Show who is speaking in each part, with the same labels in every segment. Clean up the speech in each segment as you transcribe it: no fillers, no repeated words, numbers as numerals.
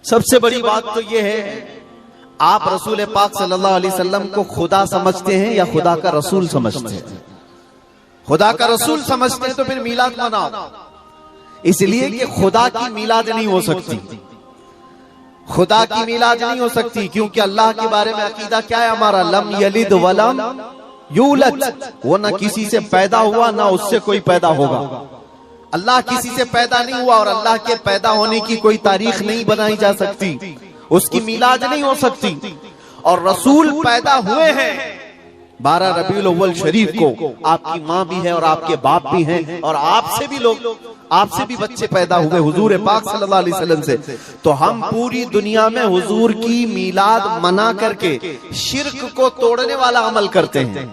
Speaker 1: सबसे बड़ी बात तो यह है, आप रसूल पाक सल्लल्लाहु अलैहि वसल्लम को खुदा समझते हैं या खुदा का रसूल समझते हैं? खुदा का रसूल समझते हैं तो फिर मीलाद मनाओ, इसलिए कि खुदा की मीलाद नहीं हो सकती। खुदा की मीलाद नहीं हो सकती क्योंकि अल्लाह के बारे में अकीदा क्या है हमारा? लम यलिद वलम यूलद, वो ना किसी से पैदा हुआ ना उससे कोई पैदा होगा। अल्लाह किसी से पैदा नहीं हुआ और अल्लाह के पैदा होने की कोई तारीख नहीं बनाई जा सकती, उसकी मीलाद नहीं हो सकती। और रसूल पैदा हुए हैं 12 रबीउल अव्वल शरीफ को। आपकी माँ भी है और आपके बाप भी हैं और आपसे भी लोग, आपसे भी बच्चे पैदा हुए हुजूर पाक सल्लल्लाहु अलैहि वसल्लम से। तो हम पूरी दुनिया में हुजूर की मीलाद मना करके शिर्क को तोड़ने वाला अमल करते हैं,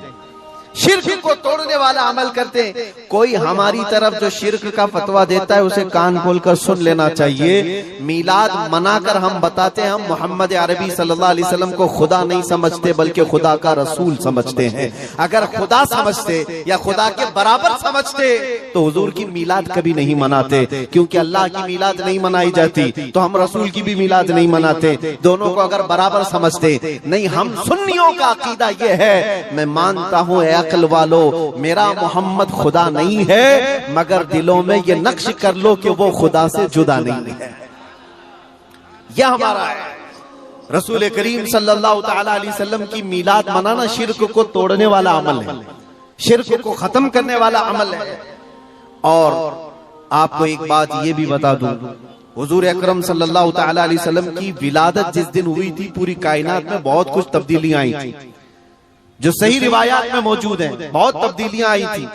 Speaker 1: शिर्क को तोड़ने वाला अमल करते हैं। कोई हमारी तरफ जो शिर्क का फतवा देता है उसे कान खोलकर सुन लेना चाहिए। मीलाद मनाकर हम बताते हैं हम मोहम्मद अरबी सल्लल्लाहु अलैहि वसल्लम को खुदा नहीं समझते बल्कि खुदा का रसूल समझते हैं। अगर खुदा समझते या खुदा के बराबर समझते तो हुजूर की मीलाद कभी नहीं मनाते, क्योंकि अल्लाह की मीलाद नहीं मनाई जाती तो हम रसूल की भी मीलाद नहीं मनाते। दोनों को अगर बराबर समझते नहीं, हम सुन्नियों का अकीदा यह है, मैं मानता हूँ अक्ल वालो मेरा मोहम्मद खुदा नहीं है, मगर दिलों में ये नक्श कर लो कि वो खुदा से जुदा नहीं है। यह हमारा है। रसूल करीम सल्लल्लाहु ताला अलैहि वसल्लम की मीलाद मनाना शिर्क को तोड़ने वाला अमल है, शिर्क को खत्म करने वाला अमल है। और आपको एक बात ये भी बता दूं, हुजूर अकरम सल्लल्लाहु ताला अलैहि वसल्लम की विलादत जिस दिन हुई थी पूरी कायनात में बहुत कुछ तब्दीलियां आई थी, जो सही रिवायात में मौजूद हैं। बहुत तब्दीलियां आई थी।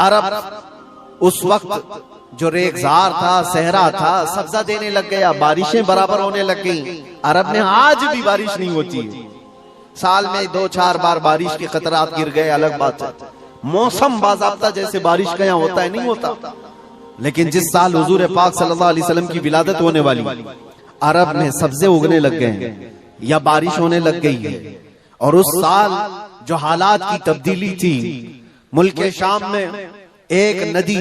Speaker 1: अरब उस वक्त जो रेगजार था, सहरा था, सब्जा देने लग गया, बारिशें बराबर होने लग गई। अरब में आज भी बारिश नहीं होती है, साल में 2-4 बार बारिश के खतरात गिर गए, अलग बात है। मौसम बाज़ाब्ता जैसे बारिश का यहाँ होता है नहीं होता। लेकिन जिस साल हुजूर पाक सल्लल्लाहु अलैहि वसल्लम की विलादत होने वाली, अरब में सब्जे उगने लग गए या बारिश होने लग गई है। और उस साल जो हालात की तब्दीली थी, मुल्क शाम में एक नदी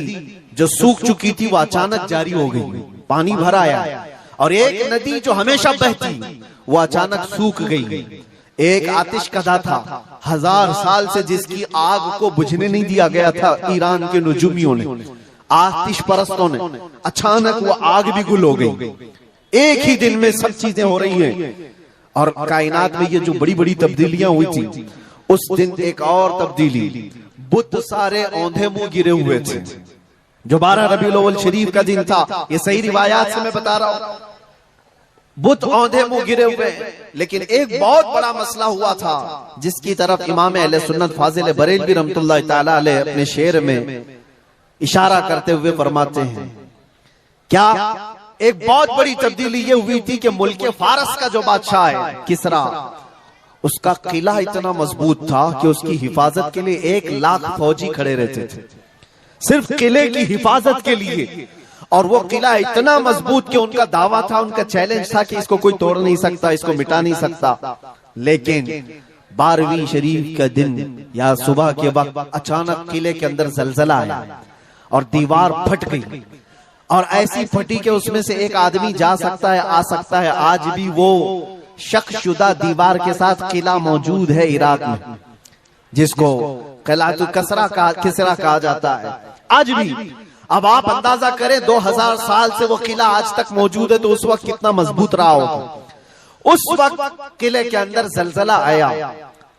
Speaker 1: जो सूख चुकी थी वो अचानक जारी हो गई, पानी भर आया। और एक नदी जो हमेशा बहती वो अचानक सूख गई। एक आतिश कदा था 1000 साल से जिसकी आग को बुझने नहीं दिया गया था ईरान के नुजुमियों ने, आतिश परस्तों ने, अचानक वो आग भी गुल हो गई। एक ही दिन में सब चीजें हो रही हैं। और कायनात में ये जो बड़ी बड़ी तब्दीलियां हुई थी, उस दिन एक और तब्दीली, बुत सारे औंधे मुंह गिरे हुए थे। जो 12 रबीउल अव्वल शरीफ का दिन था, ये सही रिवायात से मैं बता रहा हूं, बुत औंधे मुंह गिरे हुए। लेकिन एक बहुत बड़ा मसला हुआ था जिसकी तरफ इमाम अहले सुन्नत फाजिल बरेलवी रहमतुल्लाह ताला अलैह अपने शेर में इशारा करते हुए फरमाते हैं, क्या एक बहुत बड़ी तब्दीली ये हुई थी कि मुल्क फारस का जो बादशाह है किसरा, उसका किला इतना मजबूत था कि उसकी हिफाजत के लिए 1 लाख फौजी खड़े रहते थे, सिर्फ किले की हिफाजत के लिए। और वो किला इतना मजबूत कि उनका दावा था, उनका चैलेंज था कि इसको कोई तोड़ नहीं सकता, इसको मिटा नहीं सकता। लेकिन 12वीं शरीफ का दिन या सुबह के वक्त अचानक किले के अंदर जलजला आया और दीवार फट गई। और ऐसी फटी कि उसमें से एक आदमी जा सकता है, आ सकता है। आज भी वो शक्शुदा दीवार के साथ किला मौजूद है इराक में, जिसको किलातुल किसरा कहा जाता है आज भी। अब आप अंदाजा करें 2000 साल से वो किला आज तक मौजूद है, तो उस वक्त कितना मजबूत रहा होगा। उस वक्त किले के अंदर जलजला आया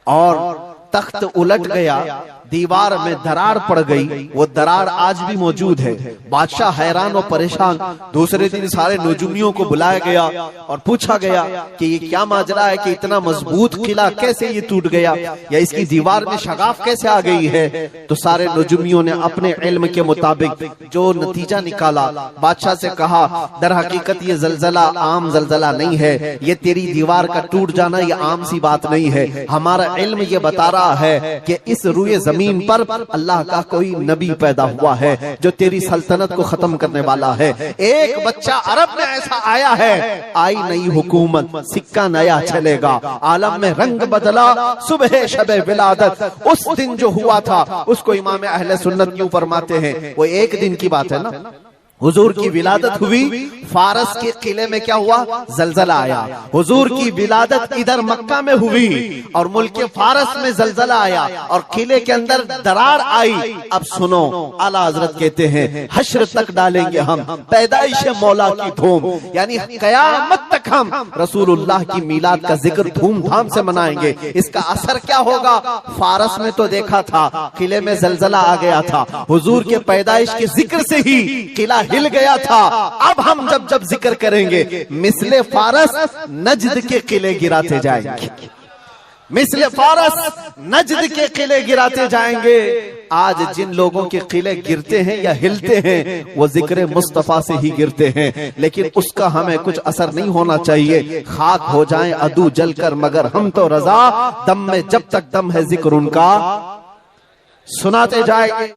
Speaker 1: और तख्त उलट गया, दीवार में दरार पड़ गई। वो दरार आज भी मौजूद है। बादशाह हैरान और परेशान। दूसरे दिन सारे नजूमियों को बुलाया गया और पूछा गया कि ये क्या माजरा है कि इतना मजबूत किला कैसे ये टूट गया, या इसकी दीवार में शगाफ कैसे आ गई है। तो सारे नजूमियों ने अपने इल्म के मुताबिक जो नतीजा निकाला, बादशाह से कहा दर हकीकत ये जलजला आम जलजला नहीं है, ये तेरी दीवार का टूट जाना ये आम सी बात नहीं है। हमारा इल्म ये बता रहा है कि इस रुए जमीन पर अल्लाह का कोई नबी पैदा हुआ है जो तेरी सल्तनत को खत्म करने वाला है। एक बच्चा अरब में ऐसा आया है, आई नई हुकूमत, सिक्का नया चलेगा, आलम में रंग बदला, सुबह शबे विलादत। उस दिन जो हुआ था उसको इमाम अहले सुन्नत क्यों फरमाते हैं, वो एक दिन की बात है ना, हुजूर की विलादत हुई, फारस के किले में क्या हुआ, जलजला आया। हुजूर की विलादत इधर मक्का में हुई और मुल्क फारस में जलजला आया और किले के अंदर दरार आई। अब सुनो, आला हजरत कहते हैं हश्र तक डालेंगे हम पैदाइश मौला की धूम, यानी कयामत तक हम रसूलुल्लाह की मीलाद का जिक्र धूमधाम से मनाएंगे। इसका असर क्या होगा, फारस में तो देखा था किले में जलजला आ गया था, हुजूर के पैदाइश के जिक्र से ही किला हिल गया था। अब हम जब जब जिक्र करेंगे मिसले फारस नजद के किले गिराते जाएंगे, मिसले फारस नजद के किले गिराते जाएंगे। आज जिन लोगों के किले गिरते हैं या हिलते हैं वो जिक्र मुस्तफा से ही गिरते हैं, लेकिन उसका हमें कुछ असर नहीं होना चाहिए। खाक हो जाएं अदू जलकर मगर हम तो रजा, दम में जब तक दम है जिक्र उनका सुनाते जाएंगे।